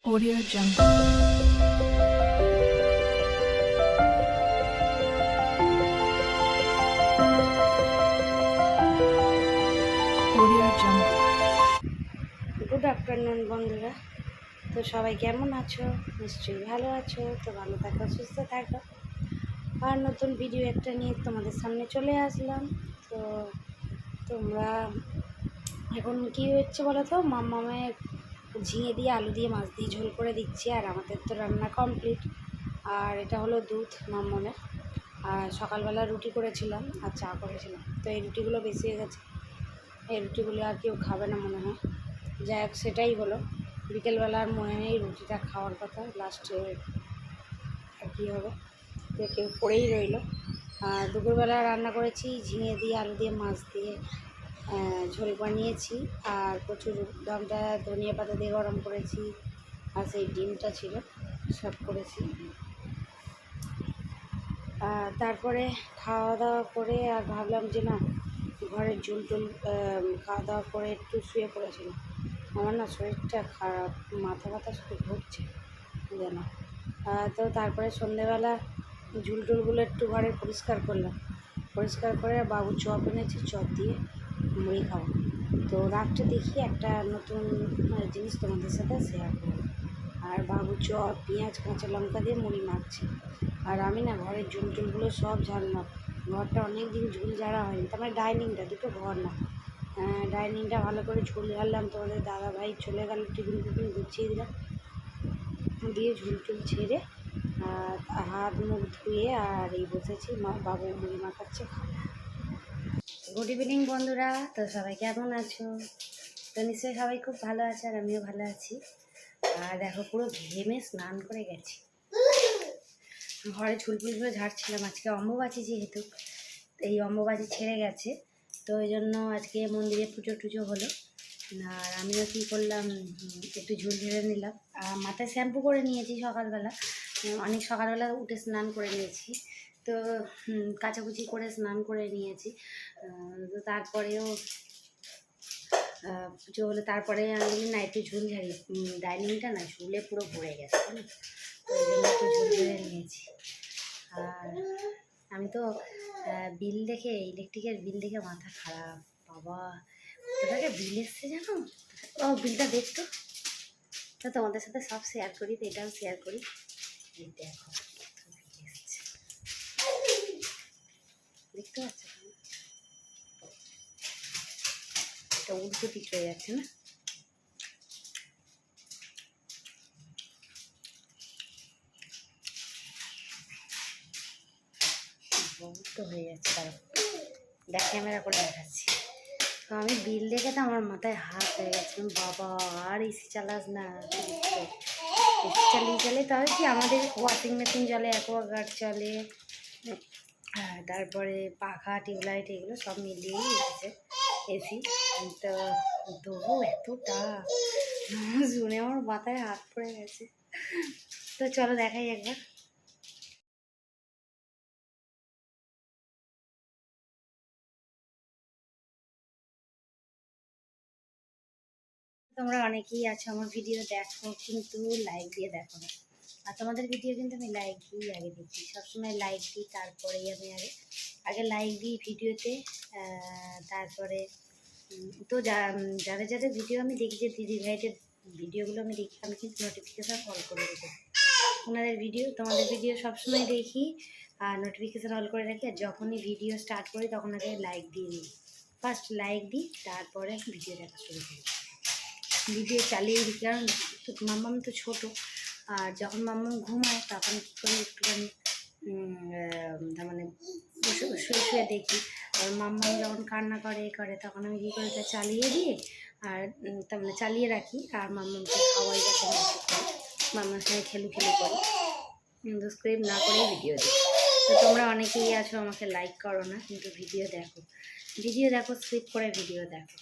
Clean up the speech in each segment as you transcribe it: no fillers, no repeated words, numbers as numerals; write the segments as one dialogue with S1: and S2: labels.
S1: Audio Jungle. Audio Jungle.
S2: Good afternoon বন্ধুরা। তো সবাই কেমন আছো? নিশ্চয়ই ভালো আছো। তো ভালো থাকো, সুস্থ থাকো। আর নতুন ভিডিও একটা নিয়ে তোমাদের সামনে চলে আসলাম। তো তোমরা এখন কি হচ্ছে বলো তো, মাম্মামে ঝিঙে দিয়ে আলু দিয়ে মাছ দিয়ে ঝোল করে দিচ্ছি, আর আমাদের তো রান্না কমপ্লিট। আর এটা হলো দুধ মাম্মামের। আর সকালবেলা রুটি করেছিলাম আর চা করেছিলাম, তো এই রুটিগুলো বেশি হয়ে গেছে। এই রুটিগুলো আর কেউ খাবে না মনে হয়। যাই হোক, সেটাই হলো। বিকেলবেলার মনে নেই রুটিটা খাওয়ার কথা, লাস্টে আর কী হবে, তো কেউ পড়েই রইলো। আর দুপুরবেলা রান্না করেছি ঝিঙে দিয়ে আলু দিয়ে মাছ দিয়ে ঝোল বানিয়েছি, আর প্রচুর দমটা ধনিয়া পাতা দিয়ে গরম করেছি, আর সেই ডিমটা ছিল, সব করেছি। তারপরে খাওয়া দাওয়া করে আর ভাবলাম যে না, ঘরের ঝুল টুল খাওয়া দাওয়া করে একটু শুয়ে পড়েছিলাম। আমার না শরীরটা খারাপ, মাথা ব্যথা শুধু ঘুরছে যেন। তো তারপরে সন্ধেবেলা ঝুল টুলগুলো একটু ঘরে পরিষ্কার করলাম, পরিষ্কার করে বাবু চপ এনেছি, চপ দিয়ে মুড়ি খাবো। তো রাত্রে দেখি একটা নতুন জিনিস তোমাদের সাথে শেয়ার করবো। আর বাবু চপ পেঁয়াজ কাঁচা লঙ্কা দিয়ে মুড়ি মাখছে, আর আমি না ঘরের ঝুল টুলগুলো সব ঝাড়লাম। ঘরটা অনেক দিন ঝুল ঝাড়া হয়নি, তার মানে ডাইনিংটা, দুটো ঘর না, ডাইনিংটা ভালো করে ঝুল ঝাড়লাম। তোমাদের দাদা ভাই চলে গেল, টিফিন টিফিন গুছিয়ে দিলাম, দিয়ে ঝুল টুল ছেড়ে হাত মুখ ধুয়ে আর এই বসেছি, বাবু মুড়ি মাখাচ্ছে, খাবো। গুড ইভিনিং বন্ধুরা। তো সবাই কেমন আছো? তো নিশ্চয়ই সবাই খুব ভালো আছে, আর আমিও ভালো আছি। আর দেখো, পুরো ঘেমে স্নান করে গেছি। ঘরে ঝুলপুলগুলো ঝাড়ছিলাম, আজকে অম্বুবাচী যেহেতু, এই অম্বুবাচী ছেড়ে গেছে, তো ওই জন্য আজকে মন্দিরে পুজো টুজো হলো। আর আমিও কী করলাম, একটু ঝুল ঝেড়ে নিলাম, আর মাথায় শ্যাম্পু করে নিয়েছি সকালবেলা। অনেক সকালবেলা উঠে স্নান করে নিয়েছি, তো কাচাকুচি করে স্নান করে নিয়েছি। তো তারপরেও পুজো হলো, তারপরে আমি বলি না একটু ঝুল ঝাড়ি, ডাইনিংটা না ঝুলে পুরো ভরে গেছে, তাই না? তো ওই জন্য একটু ঝুল ঝেড়ে নিয়েছি। আর আমি তো বিল দেখে, ইলেকট্রিকের বিল দেখে মাথা খারাপ। বাবা, কোথায় বিল এসছে জানো? ও বিলটা দেখতো, তো তোমাদের সাথে সব শেয়ার করি, তো এটাও শেয়ার করি। এই দেখো বিল এসছে, দেখতে পাচ্ছ? এটা উল্টো দিক হয়ে যাচ্ছে না? উল্টো হয়ে যাচ্ছে, তারা ব্যাক ক্যামেরা করে দেখাচ্ছি। তো আমি বিল দেখে তো আমার মাথায় হাত হয়ে গেছে, বাবা আর এসি চালাস না, এসি চালিয়ে চলে, তবে কি আমাদের ওয়াশিং মেশিন চলে, অ্যাকোয়াগার্ড চলে, তারপরে পাখা, টিউবলাইট, এগুলো সব মিলিয়েই এসেছে এসি। তো তবু এতটা শুনে আমার মাথায় হাত পড়ে গেছে। তো চলো দেখাই একবার। তোমরা অনেকেই আছো আমার ভিডিও দেখো, কিন্তু লাইক দিয়ে দেখো না। আর তোমাদের ভিডিও কিন্তু আমি লাইক দিই আগে দেখি, সবসময় লাইক দিই, তারপরেই আমি আগে লাইক দিই ভিডিওতে। তারপরে তো যাদের যাদের ভিডিও আমি দেখি, যে দিদি ভাইদের ভিডিওগুলো আমি দেখি, আমি কিন্তু নোটিফিকেশান অল করে রেখে, ওনাদের ভিডিও, তোমাদের ভিডিও সবসময় দেখি আর নোটিফিকেশান অল করে রাখি। আর যখনই ভিডিও স্টার্ট করি তখন আগে লাইক দিয়ে নিই, ফার্স্ট লাইক দিই, তারপরে আমি ভিডিও দেখা শুরু করি, ভিডিও চালিয়ে দিই। কারণ মাম্মাম তো ছোটো, আর যখন মাম্মাম ঘুমায় তখন কী করে একটুখানি তার মানে শুয়ে শুয়ে দেখি। আর মাম্মাম যখন কান্না করে তখন আমি কী করে, তা চালিয়ে দিয়ে, আর তার মানে চালিয়ে রাখি, আর মাম্মামকে খাওয়াই যাতে মাম্মার সঙ্গে খেলু করি, কিন্তু স্ক্রিপ্ট না করেই ভিডিও দিই। তো তোমরা অনেকেই আছো আমাকে লাইক করো না, কিন্তু ভিডিও দেখো, স্ক্রিপ্ট করে ভিডিও দেখো।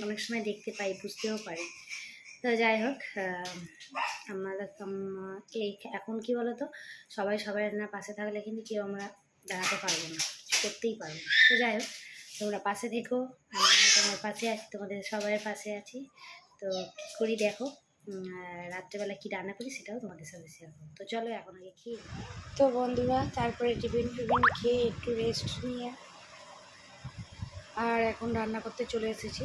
S2: অনেক সময় দেখতে পাই, বুঝতেও পারি। তো যাই হোক, আমাদের এই এখন কী বলো তো, সবাই সবাই না পাশে থাকলে কিন্তু কেউ আমরা দাঁড়াতে পারবো না, করতেই পারবো না। তো যাই হোক, তোমরা পাশে থেকো, আমি তোমার পাশে আছি, তোমাদের সবাই পাশে আছি। তো কী করি দেখো,
S3: রাত্রেবেলা কী রান্না করি সেটাও তোমাদের সাথে শেয়ার করবো। তো চলো এখন আগে খেয়ে নিই।
S2: তো বন্ধুরা তারপরে টিফিন খেয়ে একটু রেস্ট নিয়ে আর এখন রান্না করতে চলে এসেছি।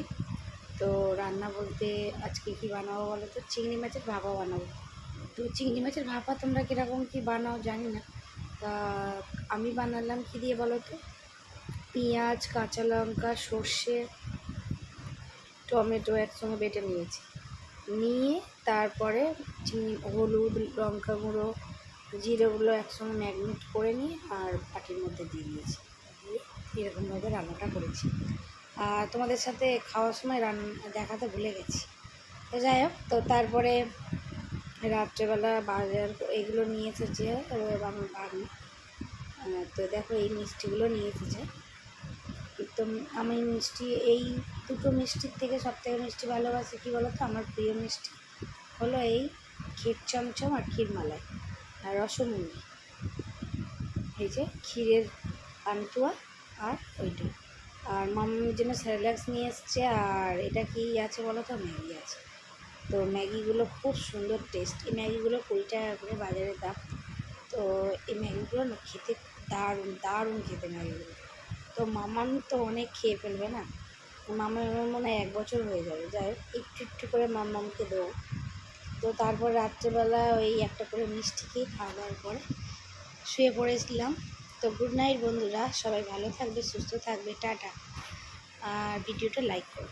S2: তো রান্না বলতে আজকে কি বানাবো বলো তো, চিংড়ি মাছের ভাপা বানাবো। তো চিংড়ি মাছের ভাপা তোমরা কীরকম কী বানাও জানি না, তা আমি বানালাম কী দিয়ে বলো তো, পেঁয়াজ, কাঁচা লঙ্কা, সর্ষে, টমেটো একসঙ্গে বেটে নিয়েছি, নিয়ে তারপরে হলুদ, লঙ্কা গুঁড়ো, জিরেগুলো একসঙ্গে ম্যাগনেট করে নিয়ে আর বাটির মধ্যে দিয়ে দিয়েছি, দিয়ে এরকমভাবে রান্নাটা করেছি। আর তোমাদের সাথে খাওয়ার সময় দেখাতে ভুলে গেছি। তো যাই হোক, তো তারপরে রাত্রেবেলা বাজার এগুলো নিয়ে এসেছে আমার ভাগ্নি। তো দেখো এই মিষ্টিগুলো নিয়ে এসেছে। তো আমি মিষ্টি এই দুটো মিষ্টির থেকে সবথেকে মিষ্টি ভালোবাসি কী বলো তো, আমার প্রিয় মিষ্টি হলো এই ক্ষীর চমচম আর ক্ষীরমালাই আর রসমুন্দি, এই যে ক্ষীরের পান্তুয়া আর ওইটা। আর মাম্মির জন্য স্যারেলাক্স নিয়ে এসছে, আর এটা কি আছে বলো তো, ম্যাগি আছে। তো ম্যাগিগুলো খুব সুন্দর টেস্ট, এই ম্যাগিগুলো 20 টাকা করে বাজারের দাম। তো এই ম্যাগিগুলো না খেতে দারুণ দারুণ খেতে ম্যাগিগুলো। তো মামাম তো অনেক খেয়ে ফেলবে না, মামার মনে হয় 1 বছর হয়ে যাবে। যাই হোক একটু একটু করে মামামকে দেবো। তো তারপর রাত্রেবেলা ওই একটা করে মিষ্টি খেয়ে খাওয়া দাওয়ার পরে শুয়ে পড়েছিলাম। তো গুড নাইট বন্ধুরা, সবাই ভালো থাকবে, সুস্থ থাকবে, টাটা। আর ভিডিওটা লাইক করো।